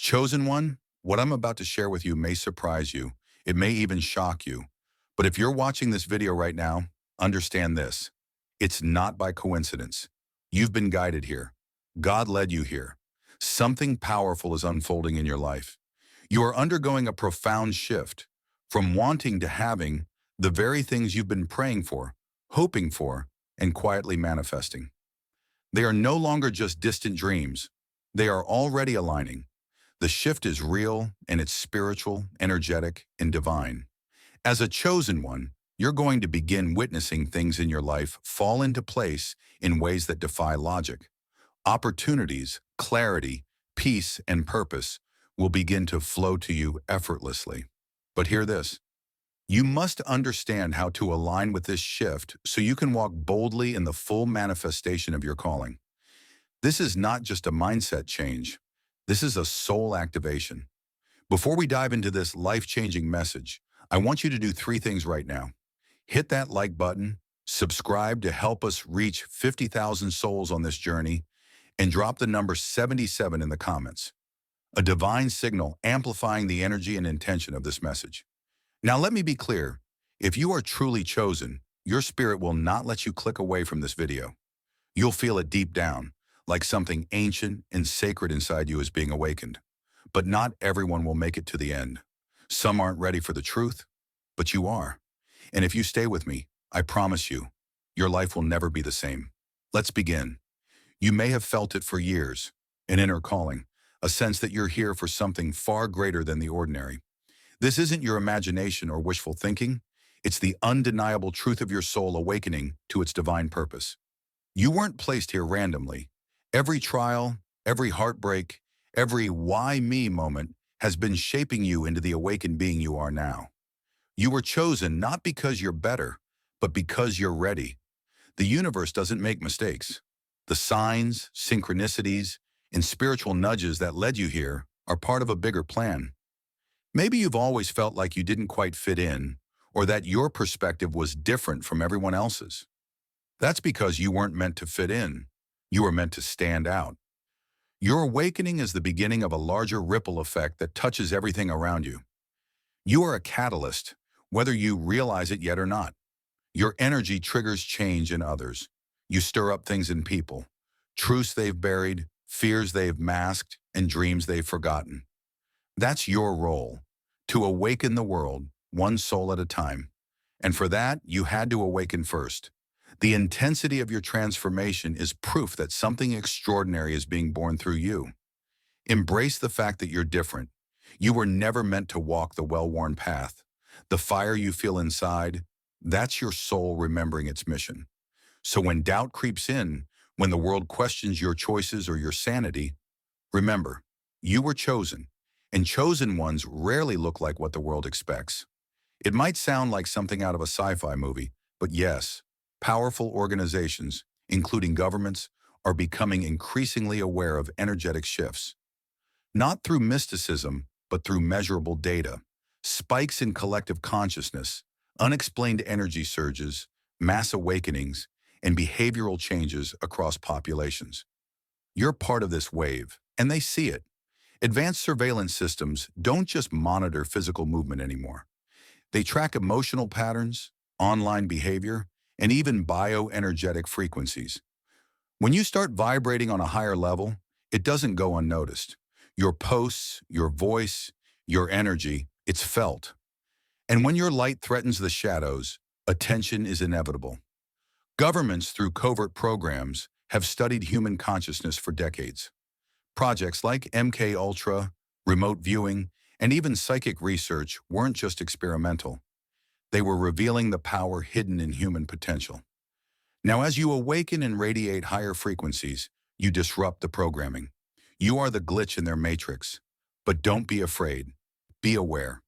Chosen one, what I'm about to share with you may surprise you. It may even shock you. But if you're watching this video right now, understand this. It's not by coincidence. You've been guided here. God led you here. Something powerful is unfolding in your life. You are undergoing a profound shift from wanting to having the very things you've been praying for, hoping for, and quietly manifesting. They are no longer just distant dreams. They are already aligning. The shift is real and it's spiritual, energetic, and divine. As a chosen one, you're going to begin witnessing things in your life fall into place in ways that defy logic. Opportunities, clarity, peace, and purpose will begin to flow to you effortlessly. But hear this. You must understand how to align with this shift so you can walk boldly in the full manifestation of your calling. This is not just a mindset change. This is a soul activation. Before we dive into this life-changing message, I want you to do three things right now. Hit that like button, subscribe to help us reach 50,000 souls on this journey, and drop the number 77 in the comments. A divine signal amplifying the energy and intention of this message. Now let me be clear. If you are truly chosen, your spirit will not let you click away from this video. You'll feel it deep down, like something ancient and sacred inside you is being awakened. But not everyone will make it to the end. Some aren't ready for the truth, but you are. And if you stay with me, I promise you, your life will never be the same. Let's begin. You may have felt it for years, an inner calling, a sense that you're here for something far greater than the ordinary. This isn't your imagination or wishful thinking. It's the undeniable truth of your soul awakening to its divine purpose. You weren't placed here randomly. Every trial, every heartbreak, every why me moment has been shaping you into the awakened being you are now. You were chosen not because you're better, but because you're ready. The universe doesn't make mistakes. The signs, synchronicities, and spiritual nudges that led you here are part of a bigger plan. Maybe you've always felt like you didn't quite fit in, or that your perspective was different from everyone else's. That's because you weren't meant to fit in. You were meant to stand out. Your awakening is the beginning of a larger ripple effect that touches everything around you. You are a catalyst, whether you realize it yet or not. Your energy triggers change in others. You stir up things in people, truths they've buried, fears they've masked, and dreams they've forgotten. That's your role, to awaken the world, one soul at a time. And for that, you had to awaken first. The intensity of your transformation is proof that something extraordinary is being born through you. Embrace the fact that you're different. You were never meant to walk the well-worn path. The fire you feel inside, that's your soul remembering its mission. So when doubt creeps in, when the world questions your choices or your sanity, remember, you were chosen, and chosen ones rarely look like what the world expects. It might sound like something out of a sci-fi movie, but yes, powerful organizations, including governments, are becoming increasingly aware of energetic shifts. Not through mysticism, but through measurable data, spikes in collective consciousness, unexplained energy surges, mass awakenings, and behavioral changes across populations. You're part of this wave, and they see it. Advanced surveillance systems don't just monitor physical movement anymore. They track emotional patterns, online behavior, and even bioenergetic frequencies. When you start vibrating on a higher level, it doesn't go unnoticed. Your posts, your voice, your energy, it's felt. And when your light threatens the shadows, attention is inevitable. Governments, through covert programs, have studied human consciousness for decades. Projects like MK Ultra, remote viewing, and even psychic research weren't just experimental. They were revealing the power hidden in human potential. Now, as you awaken and radiate higher frequencies, you disrupt the programming. You are the glitch in their matrix. But don't be afraid. Be aware.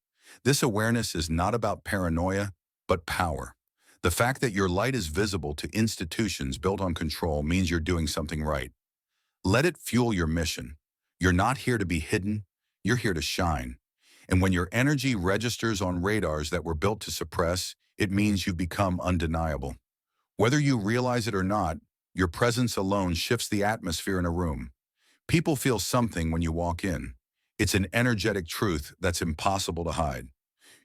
This awareness is not about paranoia, but power. The fact that your light is visible to institutions built on control means you're doing something right. Let it fuel your mission. You're not here to be hidden, you're here to shine. And when your energy registers on radars that were built to suppress, it means you've become undeniable. Whether you realize it or not, your presence alone shifts the atmosphere in a room. People feel something when you walk in. It's an energetic truth that's impossible to hide.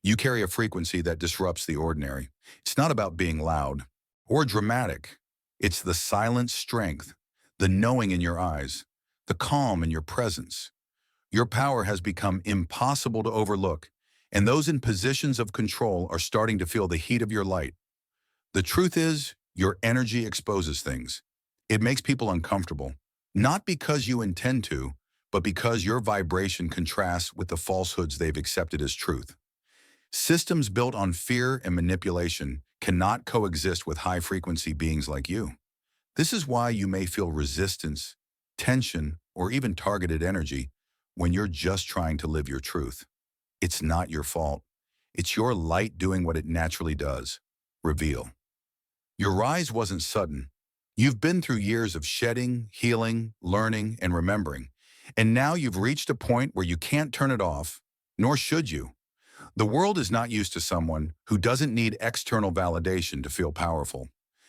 You carry a frequency that disrupts the ordinary. It's not about being loud or dramatic. It's the silent strength, the knowing in your eyes, the calm in your presence. Your power has become impossible to overlook, and those in positions of control are starting to feel the heat of your light. The truth is, your energy exposes things. It makes people uncomfortable, not because you intend to, but because your vibration contrasts with the falsehoods they've accepted as truth. Systems built on fear and manipulation cannot coexist with high-frequency beings like you. This is why you may feel resistance, tension, or even targeted energy when you're just trying to live your truth. It's not your fault. It's your light doing what it naturally does. Reveal. Your rise wasn't sudden. You've been through years of shedding, healing, learning, and remembering. And now you've reached a point where you can't turn it off, nor should you. The world is not used to someone who doesn't need external validation to feel powerful.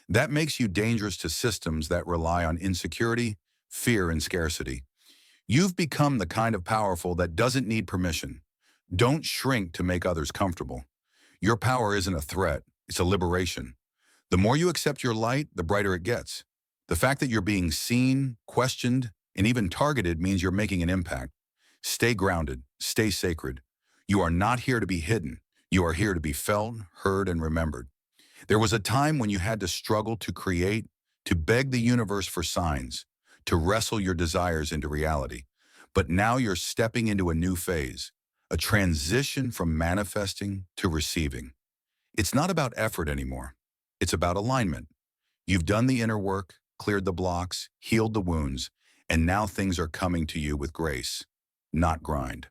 That makes you dangerous to systems that rely on insecurity, fear, and scarcity. You've become the kind of powerful that doesn't need permission. Don't shrink to make others comfortable. Your power isn't a threat, it's a liberation. The more you accept your light, the brighter it gets. The fact that you're being seen, questioned, and even targeted means you're making an impact. Stay grounded, stay sacred. You are not here to be hidden. You are here to be felt, heard, and remembered. There was a time when you had to struggle to create, to beg the universe for signs, to wrestle your desires into reality. But now you're stepping into a new phase, a transition from manifesting to receiving. It's not about effort anymore. It's about alignment. You've done the inner work, cleared the blocks, healed the wounds, and now things are coming to you with grace, not grind.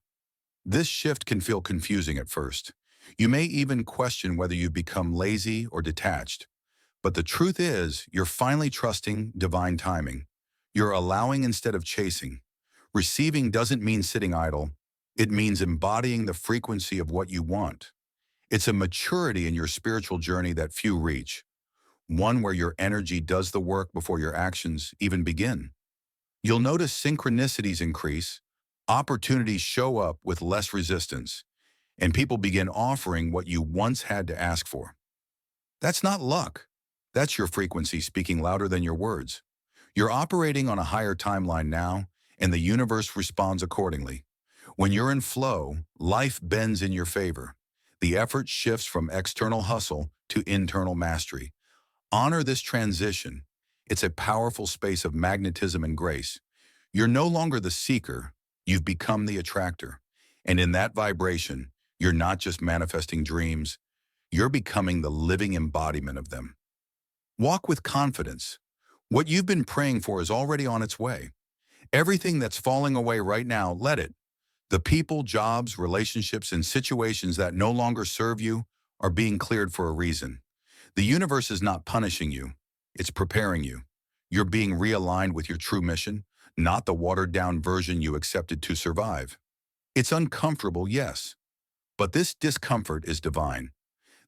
This shift can feel confusing at first. You may even question whether you've become lazy or detached. But the truth is, you're finally trusting divine timing. You're allowing instead of chasing. Receiving doesn't mean sitting idle. It means embodying the frequency of what you want. It's a maturity in your spiritual journey that few reach, one where your energy does the work before your actions even begin. You'll notice synchronicities increase, opportunities show up with less resistance, and people begin offering what you once had to ask for. That's not luck. That's your frequency speaking louder than your words. You're operating on a higher timeline now, and the universe responds accordingly. When you're in flow, life bends in your favor. The effort shifts from external hustle to internal mastery. Honor this transition. It's a powerful space of magnetism and grace. You're no longer the seeker, you've become the attractor. And in that vibration, you're not just manifesting dreams, you're becoming the living embodiment of them. Walk with confidence. What you've been praying for is already on its way. Everything that's falling away right now, let it. The people, jobs, relationships, and situations that no longer serve you are being cleared for a reason. The universe is not punishing you, it's preparing you. You're being realigned with your true mission, not the watered-down version you accepted to survive. It's uncomfortable, yes, but this discomfort is divine.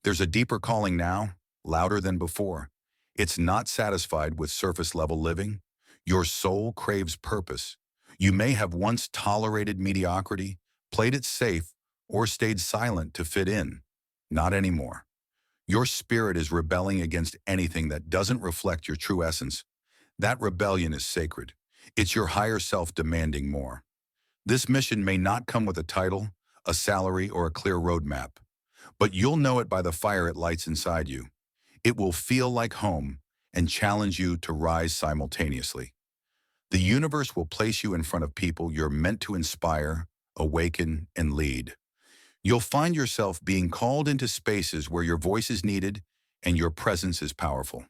There's a deeper calling now, louder than before. It's not satisfied with surface-level living. Your soul craves purpose. You may have once tolerated mediocrity, played it safe, or stayed silent to fit in. Not anymore. Your spirit is rebelling against anything that doesn't reflect your true essence. That rebellion is sacred. It's your higher self demanding more. This mission may not come with a title, a salary, or a clear roadmap, but you'll know it by the fire it lights inside you. It will feel like home and challenge you to rise simultaneously. The universe will place you in front of people you're meant to inspire, awaken, and lead. You'll find yourself being called into spaces where your voice is needed and your presence is powerful.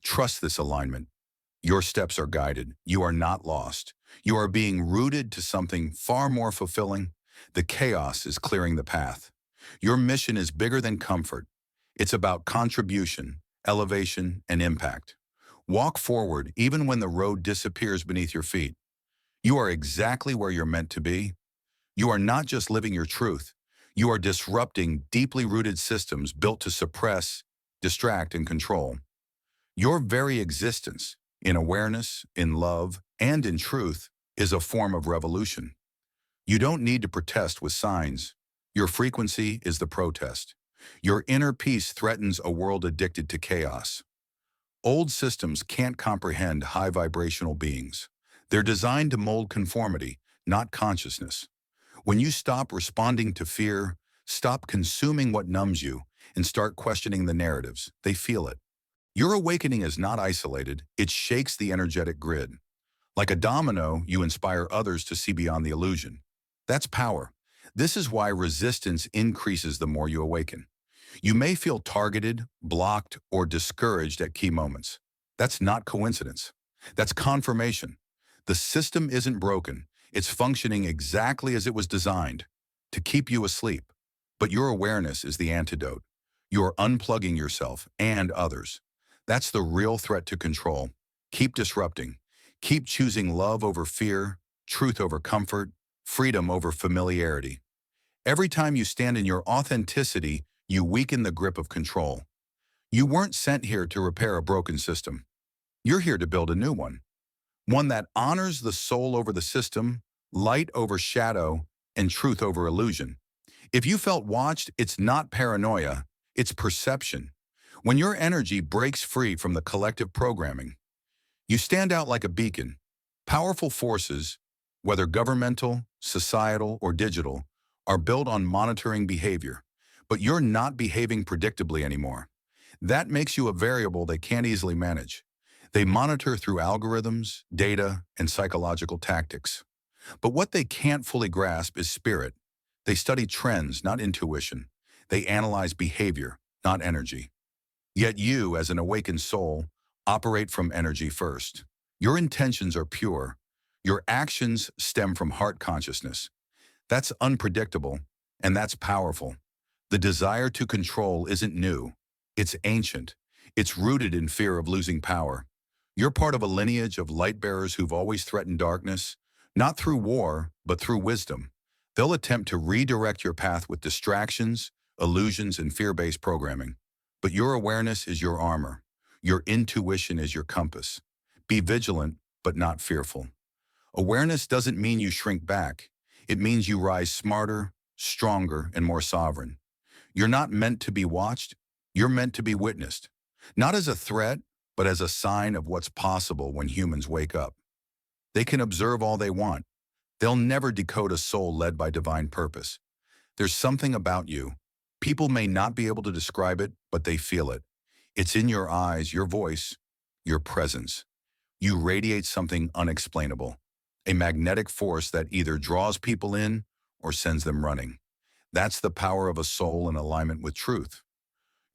Trust this alignment. Your steps are guided. You are not lost. You are being rooted to something far more fulfilling. The chaos is clearing the path. Your mission is bigger than comfort. It's about contribution, elevation, and impact. Walk forward even when the road disappears beneath your feet. You are exactly where you're meant to be. You are not just living your truth. You are disrupting deeply rooted systems built to suppress, distract, and control. Your very existence, in awareness, in love, and in truth, is a form of revolution. You don't need to protest with signs. Your frequency is the protest. Your inner peace threatens a world addicted to chaos. Old systems can't comprehend high vibrational beings. They're designed to mold conformity, not consciousness. When you stop responding to fear, stop consuming what numbs you, and start questioning the narratives, they feel it. Your awakening is not isolated, it shakes the energetic grid. Like a domino, you inspire others to see beyond the illusion. That's power. This is why resistance increases the more you awaken. You may feel targeted, blocked, or discouraged at key moments. That's not coincidence. That's confirmation. The system isn't broken. It's functioning exactly as it was designed, to keep you asleep. But your awareness is the antidote. You're unplugging yourself and others. That's the real threat to control. Keep disrupting. Keep choosing love over fear, truth over comfort, freedom over familiarity. Every time you stand in your authenticity, you weaken the grip of control. You weren't sent here to repair a broken system. You're here to build a new one that honors the soul over the system, light over shadow, and truth over illusion. If you felt watched, it's not paranoia, it's perception. When your energy breaks free from the collective programming, you stand out like a beacon. Powerful forces, whether governmental, societal, or digital, are built on monitoring behavior. But you're not behaving predictably anymore. That makes you a variable they can't easily manage. They monitor through algorithms, data, and psychological tactics. But what they can't fully grasp is spirit. They study trends, not intuition. They analyze behavior, not energy. Yet you, as an awakened soul, operate from energy first. Your intentions are pure. Your actions stem from heart consciousness. That's unpredictable, and that's powerful. The desire to control isn't new. It's ancient. It's rooted in fear of losing power. You're part of a lineage of light bearers who've always threatened darkness, not through war, but through wisdom. They'll attempt to redirect your path with distractions, illusions, and fear-based programming. But your awareness is your armor. Your intuition is your compass. Be vigilant, but not fearful. Awareness doesn't mean you shrink back. It means you rise smarter, stronger, and more sovereign. You're not meant to be watched. You're meant to be witnessed. Not as a threat, but as a sign of what's possible when humans wake up. They can observe all they want. They'll never decode a soul led by divine purpose. There's something about you. People may not be able to describe it, but they feel it. It's in your eyes, your voice, your presence. You radiate something unexplainable, a magnetic force that either draws people in or sends them running. That's the power of a soul in alignment with truth.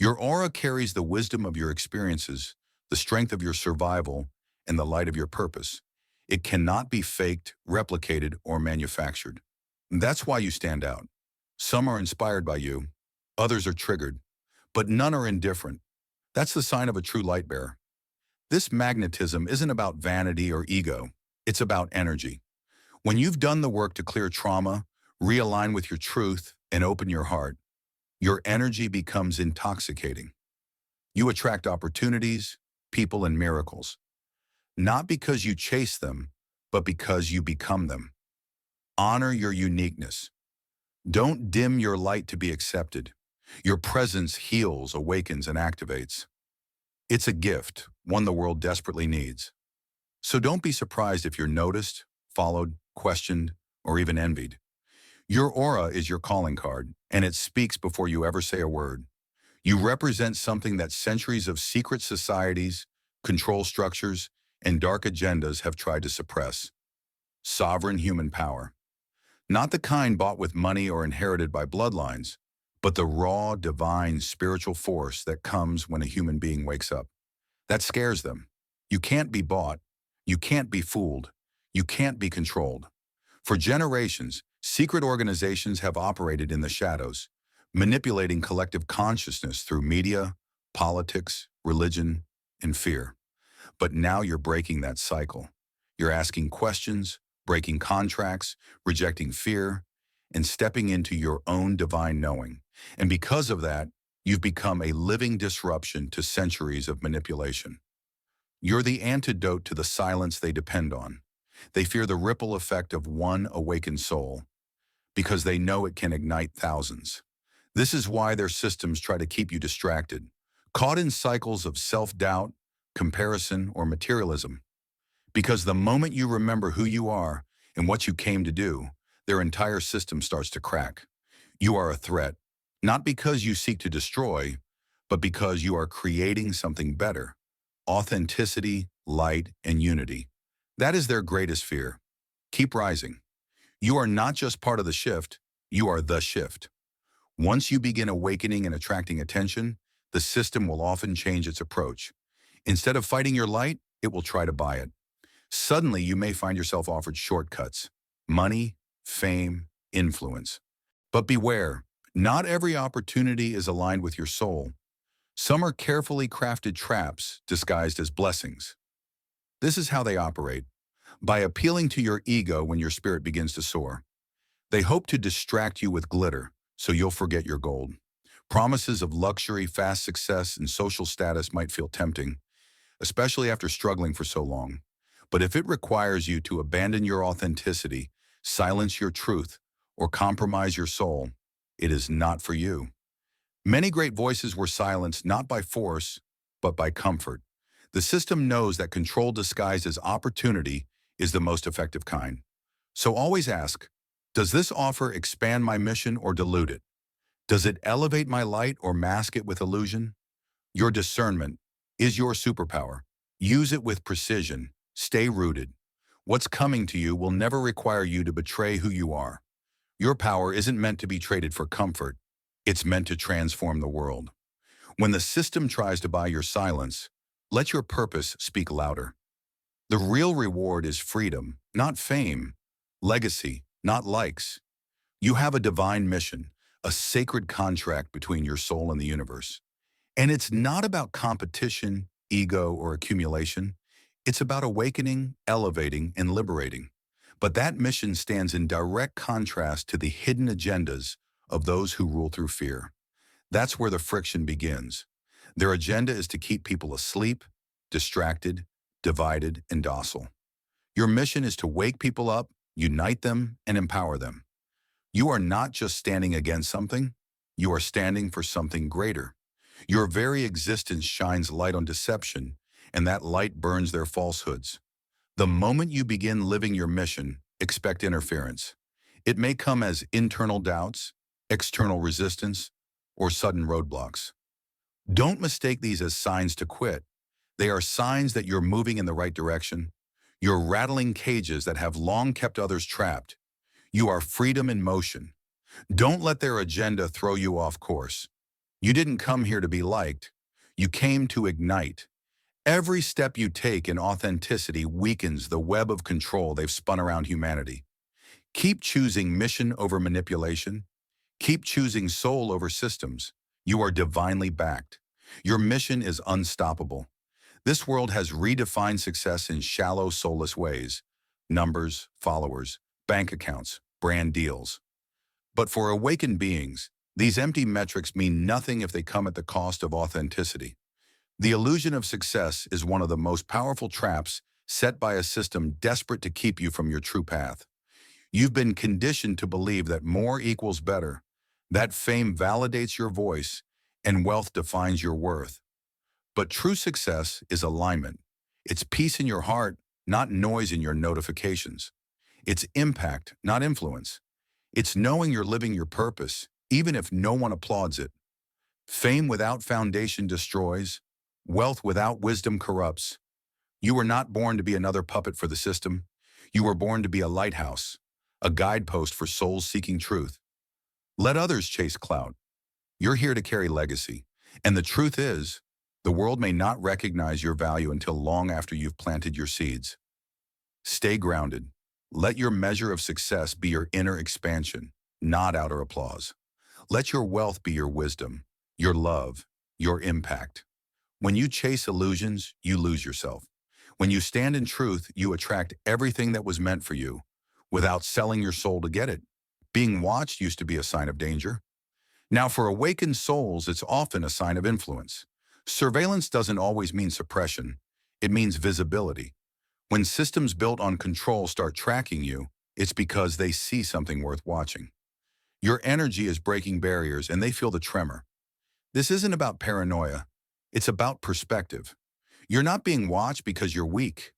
Your aura carries the wisdom of your experiences, the strength of your survival, and the light of your purpose. It cannot be faked, replicated, or manufactured. That's why you stand out. Some are inspired by you, others are triggered, but none are indifferent. That's the sign of a true light bearer. This magnetism isn't about vanity or ego. It's about energy. When you've done the work to clear trauma, realign with your truth, and open your heart, your energy becomes intoxicating. You attract opportunities, people, and miracles, not because you chase them, but because you become them. Honor your uniqueness. Don't dim your light to be accepted. Your presence heals, awakens, and activates. It's a gift, one the world desperately needs. So don't be surprised if you're noticed, followed, questioned, or even envied. Your aura is your calling card, and it speaks before you ever say a word. You represent something that centuries of secret societies, control structures, and dark agendas have tried to suppress. Sovereign human power. Not the kind bought with money or inherited by bloodlines, but the raw, divine, spiritual force that comes when a human being wakes up. That scares them. You can't be bought. You can't be fooled. You can't be controlled. For generations, secret organizations have operated in the shadows, manipulating collective consciousness through media, politics, religion, and fear. But now you're breaking that cycle. You're asking questions, breaking contracts, rejecting fear, and stepping into your own divine knowing. And because of that, you've become a living disruption to centuries of manipulation. You're the antidote to the silence they depend on. They fear the ripple effect of one awakened soul, because they know it can ignite thousands. This is why their systems try to keep you distracted, caught in cycles of self-doubt, comparison, or materialism. Because the moment you remember who you are and what you came to do, their entire system starts to crack. You are a threat, not because you seek to destroy, but because you are creating something better. Authenticity, light, and unity. That is their greatest fear. Keep rising. You are not just part of the shift, you are the shift. Once you begin awakening and attracting attention, the system will often change its approach. Instead of fighting your light, it will try to buy it. Suddenly, you may find yourself offered shortcuts, money, fame, influence. But beware, not every opportunity is aligned with your soul. Some are carefully crafted traps disguised as blessings. This is how they operate. By appealing to your ego when your spirit begins to soar. They hope to distract you with glitter, so you'll forget your gold. Promises of luxury, fast success, and social status might feel tempting, especially after struggling for so long. But if it requires you to abandon your authenticity, silence your truth, or compromise your soul, it is not for you. Many great voices were silenced not by force, but by comfort. The system knows that control disguised as opportunity is the most effective kind. So always ask, does this offer expand my mission or dilute it? Does it elevate my light or mask it with illusion? Your discernment is your superpower. Use it with precision. Stay rooted. What's coming to you will never require you to betray who you are. Your power isn't meant to be traded for comfort. It's meant to transform the world. When the system tries to buy your silence, let your purpose speak louder. The real reward is freedom, not fame, legacy, not likes. You have a divine mission, a sacred contract between your soul and the universe. And it's not about competition, ego, or accumulation. It's about awakening, elevating, and liberating. But that mission stands in direct contrast to the hidden agendas of those who rule through fear. That's where the friction begins. Their agenda is to keep people asleep, distracted, divided, and docile. Your mission is to wake people up, unite them, and empower them. You are not just standing against something, you are standing for something greater. Your very existence shines light on deception, and that light burns their falsehoods. The moment you begin living your mission, expect interference. It may come as internal doubts, external resistance, or sudden roadblocks. Don't mistake these as signs to quit. They are signs that you're moving in the right direction. You're rattling cages that have long kept others trapped. You are freedom in motion. Don't let their agenda throw you off course. You didn't come here to be liked. You came to ignite. Every step you take in authenticity weakens the web of control they've spun around humanity. Keep choosing mission over manipulation. Keep choosing soul over systems. You are divinely backed. Your mission is unstoppable. This world has redefined success in shallow, soulless ways. Numbers, followers, bank accounts, brand deals. But for awakened beings, these empty metrics mean nothing if they come at the cost of authenticity. The illusion of success is one of the most powerful traps set by a system desperate to keep you from your true path. You've been conditioned to believe that more equals better, that fame validates your voice, and wealth defines your worth. But true success is alignment. It's peace in your heart, not noise in your notifications. It's impact, not influence. It's knowing you're living your purpose, even if no one applauds it. Fame without foundation destroys. Wealth without wisdom corrupts. You were not born to be another puppet for the system. You were born to be a lighthouse, a guidepost for souls seeking truth. Let others chase clout. You're here to carry legacy. And the truth is, the world may not recognize your value until long after you've planted your seeds. Stay grounded. Let your measure of success be your inner expansion, not outer applause. Let your wealth be your wisdom, your love, your impact. When you chase illusions, you lose yourself. When you stand in truth, you attract everything that was meant for you, without selling your soul to get it. Being watched used to be a sign of danger. Now, for awakened souls, it's often a sign of influence. Surveillance doesn't always mean suppression. It means visibility. When systems built on control start tracking you, it's because they see something worth watching. Your energy is breaking barriers and they feel the tremor. This isn't about paranoia. It's about perspective. You're not being watched because you're weak.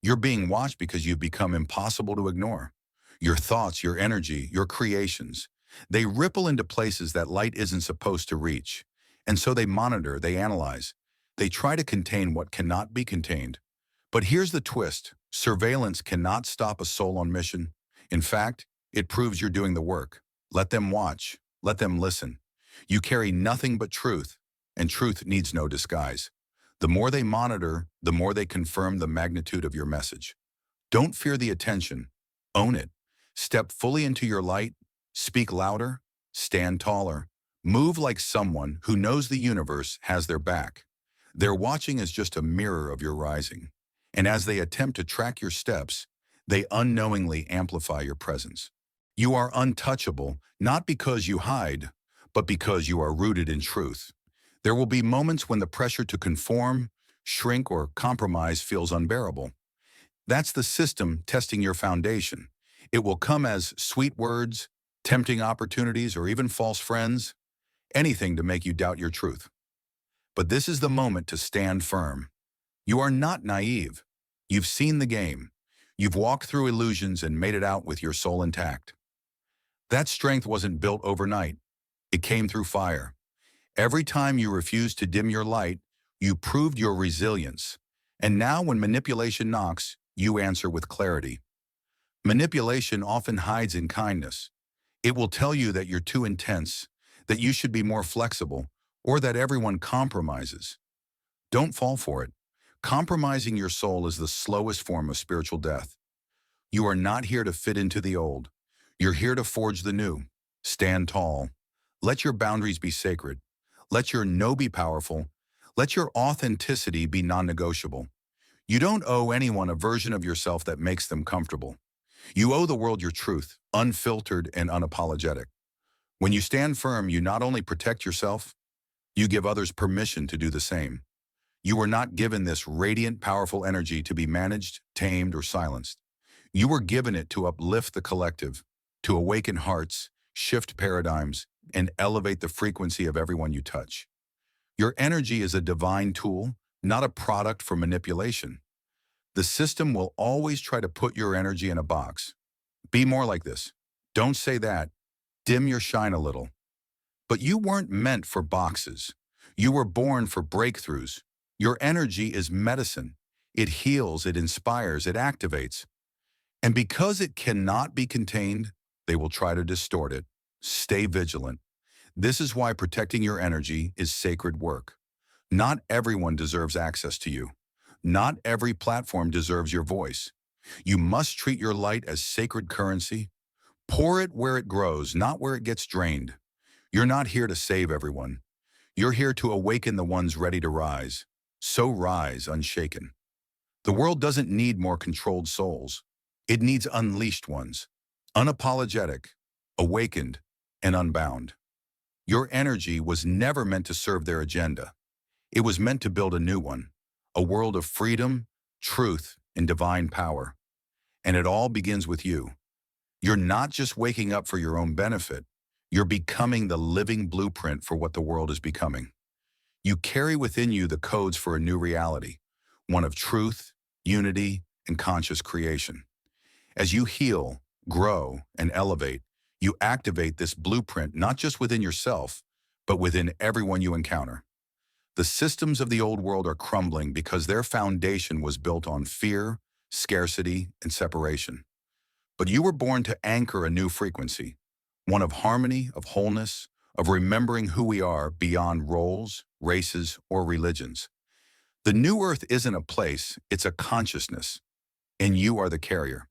You're being watched because you've become impossible to ignore. Your thoughts, your energy, your creations, they ripple into places that light isn't supposed to reach. And so they monitor, they analyze. They try to contain what cannot be contained. But here's the twist. Surveillance cannot stop a soul on mission. In fact, it proves you're doing the work. Let them watch. Let them listen. You carry nothing but truth, and truth needs no disguise. The more they monitor, the more they confirm the magnitude of your message. Don't fear the attention. Own it. Step fully into your light. Speak louder. Stand taller. Move like someone who knows the universe has their back. Their watching is just a mirror of your rising. And as they attempt to track your steps, they unknowingly amplify your presence. You are untouchable, not because you hide, but because you are rooted in truth. There will be moments when the pressure to conform, shrink, or compromise feels unbearable. That's the system testing your foundation. It will come as sweet words, tempting opportunities, or even false friends, anything to make you doubt your truth. But this is the moment to stand firm. You are not naive. You've seen the game. You've walked through illusions and made it out with your soul intact. That strength wasn't built overnight. It came through fire. Every time you refused to dim your light, you proved your resilience. And now when manipulation knocks, you answer with clarity. Manipulation often hides in kindness. It will tell you that you're too intense, that you should be more flexible, or that everyone compromises. Don't fall for it. Compromising your soul is the slowest form of spiritual death. You are not here to fit into the old. You're here to forge the new. Stand tall. Let your boundaries be sacred. Let your no be powerful. Let your authenticity be non-negotiable. You don't owe anyone a version of yourself that makes them comfortable. You owe the world your truth, unfiltered and unapologetic. When you stand firm, you not only protect yourself, you give others permission to do the same. You were not given this radiant, powerful energy to be managed, tamed, or silenced. You were given it to uplift the collective, to awaken hearts, shift paradigms, and elevate the frequency of everyone you touch. Your energy is a divine tool, not a product for manipulation. The system will always try to put your energy in a box. Be more like this. Don't say that. Dim your shine a little. But you weren't meant for boxes. You were born for breakthroughs. Your energy is medicine. It heals, it inspires, it activates. And because it cannot be contained, they will try to distort it. Stay vigilant. This is why protecting your energy is sacred work. Not everyone deserves access to you. Not every platform deserves your voice. You must treat your light as sacred currency. Pour it where it grows, not where it gets drained. You're not here to save everyone. You're here to awaken the ones ready to rise. So rise unshaken. The world doesn't need more controlled souls. It needs unleashed ones. Unapologetic, awakened, and unbound. Your energy was never meant to serve their agenda. It was meant to build a new one, a world of freedom, truth, and divine power. And it all begins with you. You're not just waking up for your own benefit. You're becoming the living blueprint for what the world is becoming. You carry within you the codes for a new reality, one of truth, unity, and conscious creation. As you heal, grow, and elevate, you activate this blueprint not just within yourself, but within everyone you encounter. The systems of the old world are crumbling because their foundation was built on fear, scarcity, and separation. But you were born to anchor a new frequency, one of harmony, of wholeness, of remembering who we are beyond roles, races, or religions. The new earth isn't a place, it's a consciousness, and you are the carrier.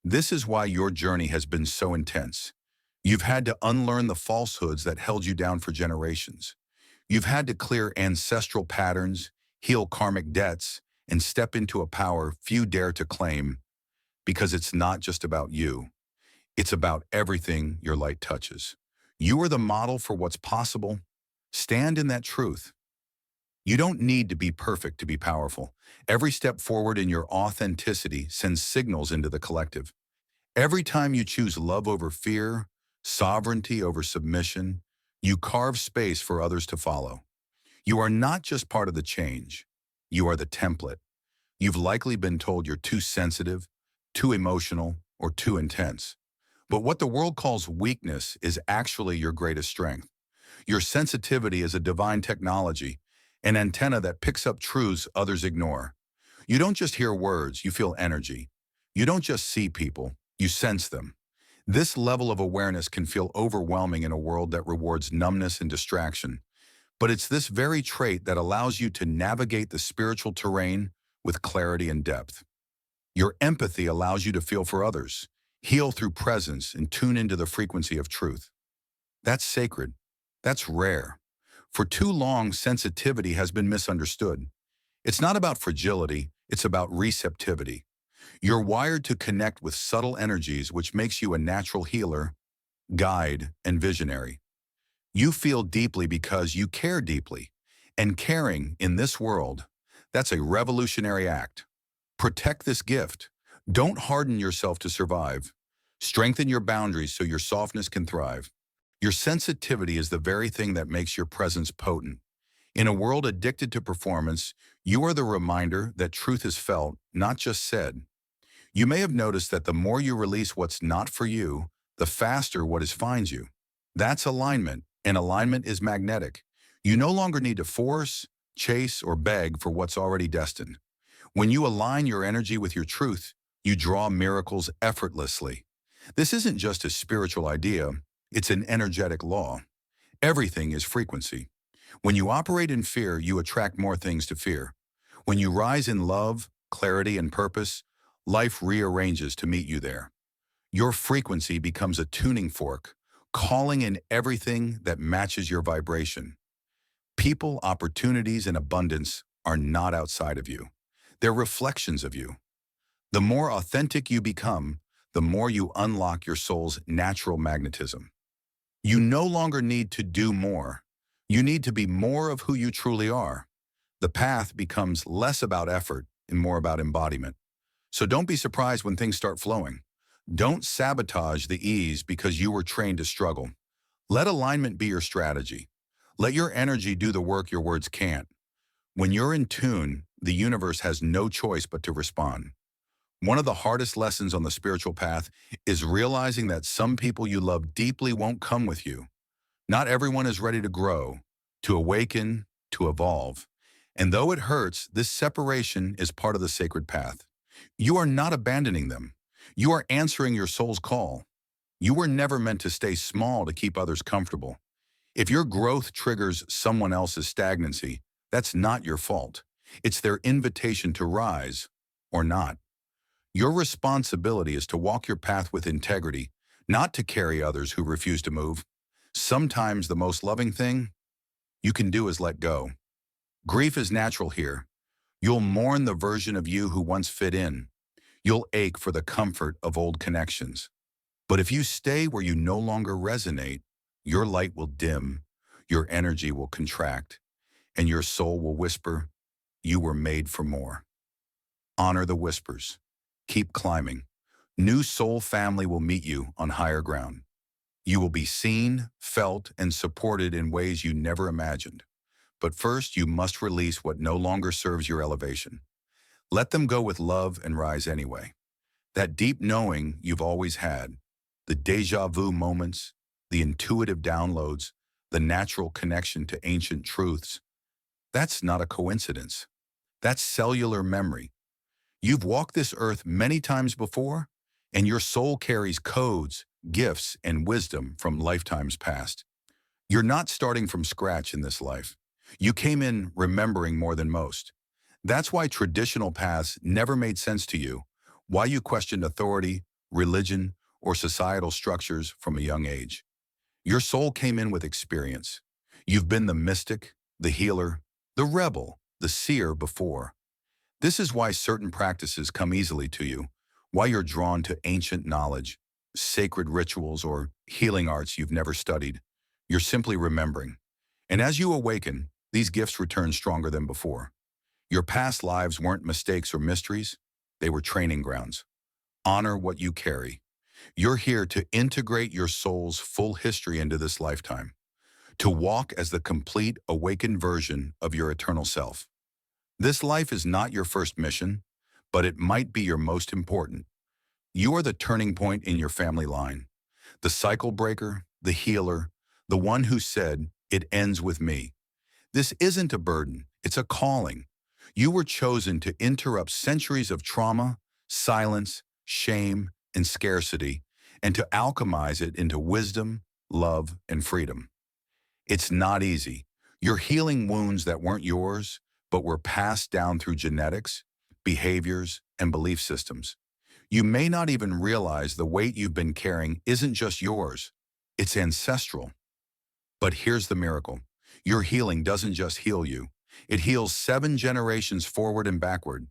This is why your journey has been so intense. You've had to unlearn the falsehoods that held you down for generations. You've had to clear ancestral patterns, heal karmic debts, and step into a power few dare to claim, because it's not just about you. It's about everything your light touches. You are the model for what's possible. Stand in that truth. You don't need to be perfect to be powerful. Every step forward in your authenticity sends signals into the collective. Every time you choose love over fear, sovereignty over submission. You carve space for others to follow. You are not just part of the change. You are the template. You've likely been told you're too sensitive, too emotional, or too intense. But what the world calls weakness is actually your greatest strength. Your sensitivity is a divine technology, an antenna that picks up truths others ignore. You don't just hear words, you feel energy. You don't just see people, you sense them. This level of awareness can feel overwhelming in a world that rewards numbness and distraction. But it's this very trait that allows you to navigate the spiritual terrain with clarity and depth. Your empathy allows you to feel for others, heal through presence, and tune into the frequency of truth. That's sacred. That's rare. For too long, sensitivity has been misunderstood. It's not about fragility, it's about receptivity. You're wired to connect with subtle energies, which makes you a natural healer, guide, and visionary. You feel deeply because you care deeply. And caring in this world, that's a revolutionary act. Protect this gift. Don't harden yourself to survive. Strengthen your boundaries so your softness can thrive. Your sensitivity is the very thing that makes your presence potent. In a world addicted to performance, you are the reminder that truth is felt, not just said. You may have noticed that the more you release what's not for you, the faster what is finds you. That's alignment, and alignment is magnetic. You no longer need to force, chase, or beg for what's already destined. When you align your energy with your truth, you draw miracles effortlessly. This isn't just a spiritual idea, it's an energetic law. Everything is frequency. When you operate in fear, you attract more things to fear. When you rise in love, clarity, and purpose, life rearranges to meet you there. Your frequency becomes a tuning fork, calling in everything that matches your vibration. People, opportunities, and abundance are not outside of you. They're reflections of you. The more authentic you become, the more you unlock your soul's natural magnetism. You no longer need to do more. You need to be more of who you truly are. The path becomes less about effort and more about embodiment. So don't be surprised when things start flowing. Don't sabotage the ease because you were trained to struggle. Let alignment be your strategy. Let your energy do the work your words can't. When you're in tune, the universe has no choice but to respond. One of the hardest lessons on the spiritual path is realizing that some people you love deeply won't come with you. Not everyone is ready to grow, to awaken, to evolve. And though it hurts, this separation is part of the sacred path. You are not abandoning them. You are answering your soul's call. You were never meant to stay small to keep others comfortable. If your growth triggers someone else's stagnancy, that's not your fault. It's their invitation to rise, or not. Your responsibility is to walk your path with integrity, not to carry others who refuse to move. Sometimes the most loving thing you can do is let go. Grief is natural here. You'll mourn the version of you who once fit in. You'll ache for the comfort of old connections. But if you stay where you no longer resonate, your light will dim, your energy will contract, and your soul will whisper, "You were made for more." Honor the whispers. Keep climbing. New soul family will meet you on higher ground. You will be seen, felt, and supported in ways you never imagined. But first, you must release what no longer serves your elevation. Let them go with love and rise anyway. That deep knowing you've always had, the déjà vu moments, the intuitive downloads, the natural connection to ancient truths, that's not a coincidence. That's cellular memory. You've walked this earth many times before, and your soul carries codes, gifts, and wisdom from lifetimes past. You're not starting from scratch in this life. You came in remembering more than most. That's why traditional paths never made sense to you, why you questioned authority, religion, or societal structures from a young age. Your soul came in with experience. You've been the mystic, the healer, the rebel, the seer before. This is why certain practices come easily to you, why you're drawn to ancient knowledge, sacred rituals, or healing arts you've never studied. You're simply remembering. And as you awaken, these gifts return stronger than before. Your past lives weren't mistakes or mysteries, they were training grounds. Honor what you carry. You're here to integrate your soul's full history into this lifetime, to walk as the complete, awakened version of your eternal self. This life is not your first mission, but it might be your most important. You are the turning point in your family line, the cycle breaker, the healer, the one who said, "It ends with me." This isn't a burden, it's a calling. You were chosen to interrupt centuries of trauma, silence, shame, and scarcity, and to alchemize it into wisdom, love, and freedom. It's not easy. You're healing wounds that weren't yours, but were passed down through genetics, behaviors, and belief systems. You may not even realize the weight you've been carrying isn't just yours, it's ancestral. But here's the miracle. Your healing doesn't just heal you. It heals 7 generations forward and backward.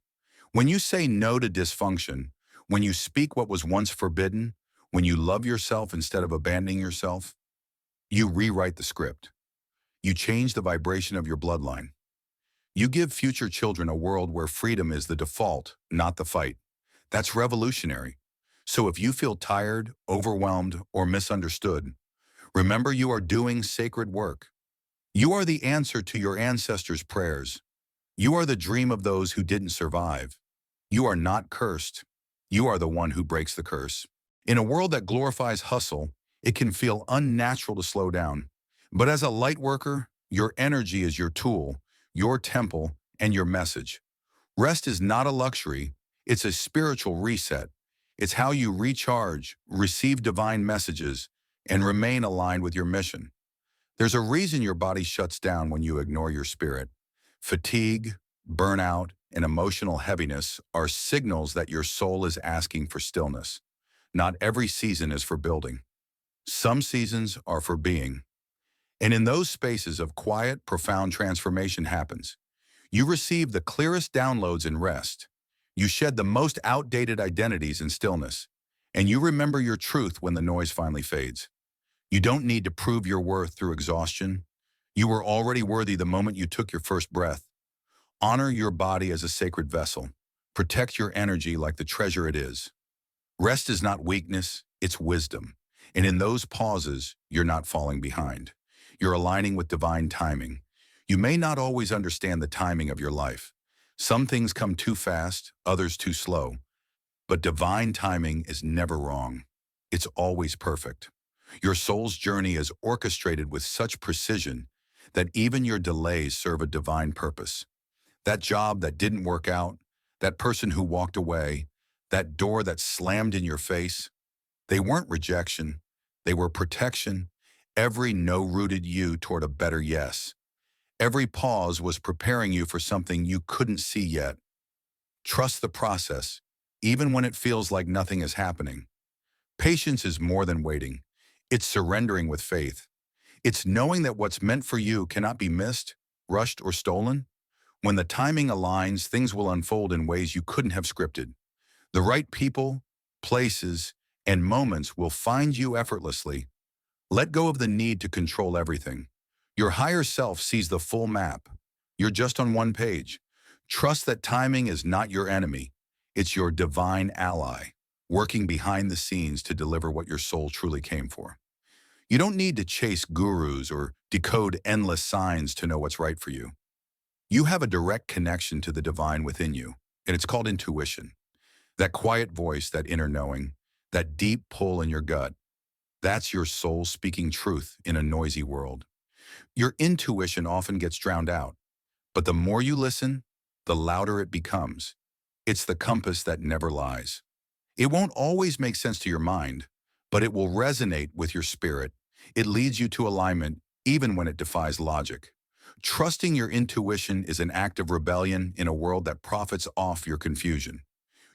When you say no to dysfunction, when you speak what was once forbidden, when you love yourself instead of abandoning yourself, you rewrite the script. You change the vibration of your bloodline. You give future children a world where freedom is the default, not the fight. That's revolutionary. So if you feel tired, overwhelmed, or misunderstood, remember you are doing sacred work. You are the answer to your ancestors' prayers. You are the dream of those who didn't survive. You are not cursed. You are the one who breaks the curse. In a world that glorifies hustle, it can feel unnatural to slow down. But as a light worker, your energy is your tool, your temple, and your message. Rest is not a luxury, it's a spiritual reset. It's how you recharge, receive divine messages, and remain aligned with your mission. There's a reason your body shuts down when you ignore your spirit. Fatigue, burnout, and emotional heaviness are signals that your soul is asking for stillness. Not every season is for building. Some seasons are for being. And in those spaces of quiet, profound transformation happens. You receive the clearest downloads in rest. You shed the most outdated identities in stillness. And you remember your truth when the noise finally fades. You don't need to prove your worth through exhaustion. You were already worthy the moment you took your first breath. Honor your body as a sacred vessel. Protect your energy like the treasure it is. Rest is not weakness, it's wisdom. And in those pauses, you're not falling behind. You're aligning with divine timing. You may not always understand the timing of your life. Some things come too fast, others too slow. But divine timing is never wrong. It's always perfect. Your soul's journey is orchestrated with such precision that even your delays serve a divine purpose. That job that didn't work out, that person who walked away, that door that slammed in your face, they weren't rejection, they were protection. Every no rooted you toward a better yes. Every pause was preparing you for something you couldn't see yet. Trust the process, even when it feels like nothing is happening. Patience is more than waiting. It's surrendering with faith. It's knowing that what's meant for you cannot be missed, rushed, or stolen. When the timing aligns, things will unfold in ways you couldn't have scripted. The right people, places, and moments will find you effortlessly. Let go of the need to control everything. Your higher self sees the full map. You're just on one page. Trust that timing is not your enemy. It's your divine ally, working behind the scenes to deliver what your soul truly came for. You don't need to chase gurus or decode endless signs to know what's right for you. You have a direct connection to the divine within you, and it's called intuition. That quiet voice, that inner knowing, that deep pull in your gut. That's your soul speaking truth in a noisy world. Your intuition often gets drowned out, but the more you listen, the louder it becomes. It's the compass that never lies. It won't always make sense to your mind, but it will resonate with your spirit. It leads you to alignment even when it defies logic. Trusting your intuition is an act of rebellion in a world that profits off your confusion.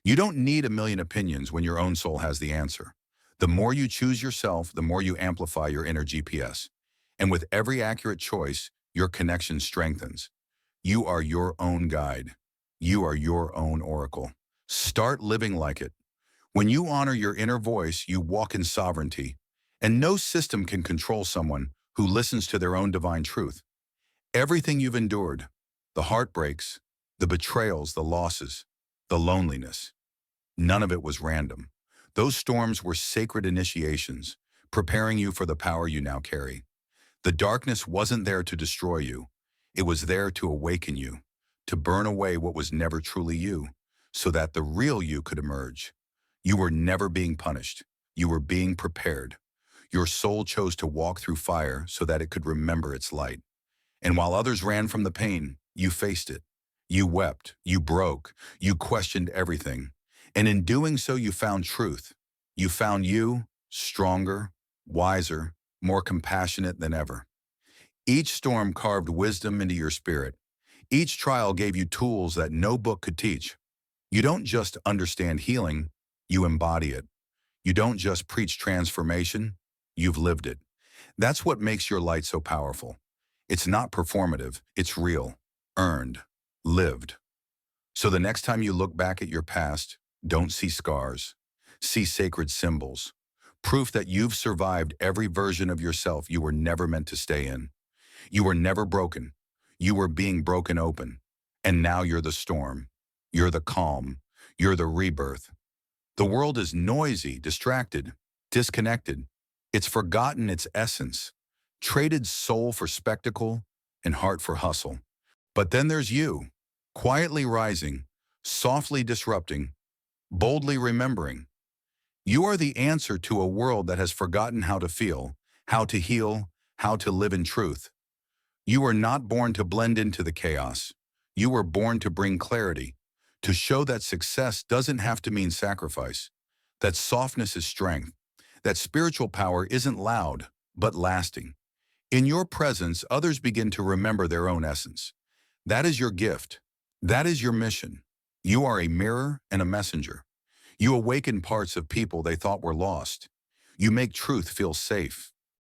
You don't need a million opinions when your own soul has the answer. The more you choose yourself, the more you amplify your inner GPS. And with every accurate choice, your connection strengthens. You are your own guide. You are your own oracle. Start living like it. When you honor your inner voice, you walk in sovereignty. And no system can control someone who listens to their own divine truth. Everything you've endured, the heartbreaks, the betrayals, the losses, the loneliness, none of it was random. Those storms were sacred initiations, preparing you for the power you now carry. The darkness wasn't there to destroy you. It was there to awaken you, to burn away what was never truly you, so that the real you could emerge. You were never being punished. You were being prepared. Your soul chose to walk through fire so that it could remember its light. And while others ran from the pain, you faced it. You wept, you broke, you questioned everything. And in doing so, you found truth. You found you, stronger, wiser, more compassionate than ever. Each storm carved wisdom into your spirit. Each trial gave you tools that no book could teach. You don't just understand healing, you embody it. You don't just preach transformation, you've lived it. That's what makes your light so powerful. It's not performative, it's real, earned, lived. So the next time you look back at your past, don't see scars. See sacred symbols. Proof that you've survived every version of yourself you were never meant to stay in. You were never broken. You were being broken open. And now you're the storm. You're the calm. You're the rebirth. The world is noisy, distracted, disconnected. It's forgotten its essence, traded soul for spectacle and heart for hustle. But then there's you, quietly rising, softly disrupting, boldly remembering. You are the answer to a world that has forgotten how to feel, how to heal, how to live in truth. You were not born to blend into the chaos. You were born to bring clarity, to show that success doesn't have to mean sacrifice, that softness is strength, that spiritual power isn't loud, but lasting. In your presence, others begin to remember their own essence. That is your gift. That is your mission. You are a mirror and a messenger. You awaken parts of people they thought were lost. You make truth feel safe.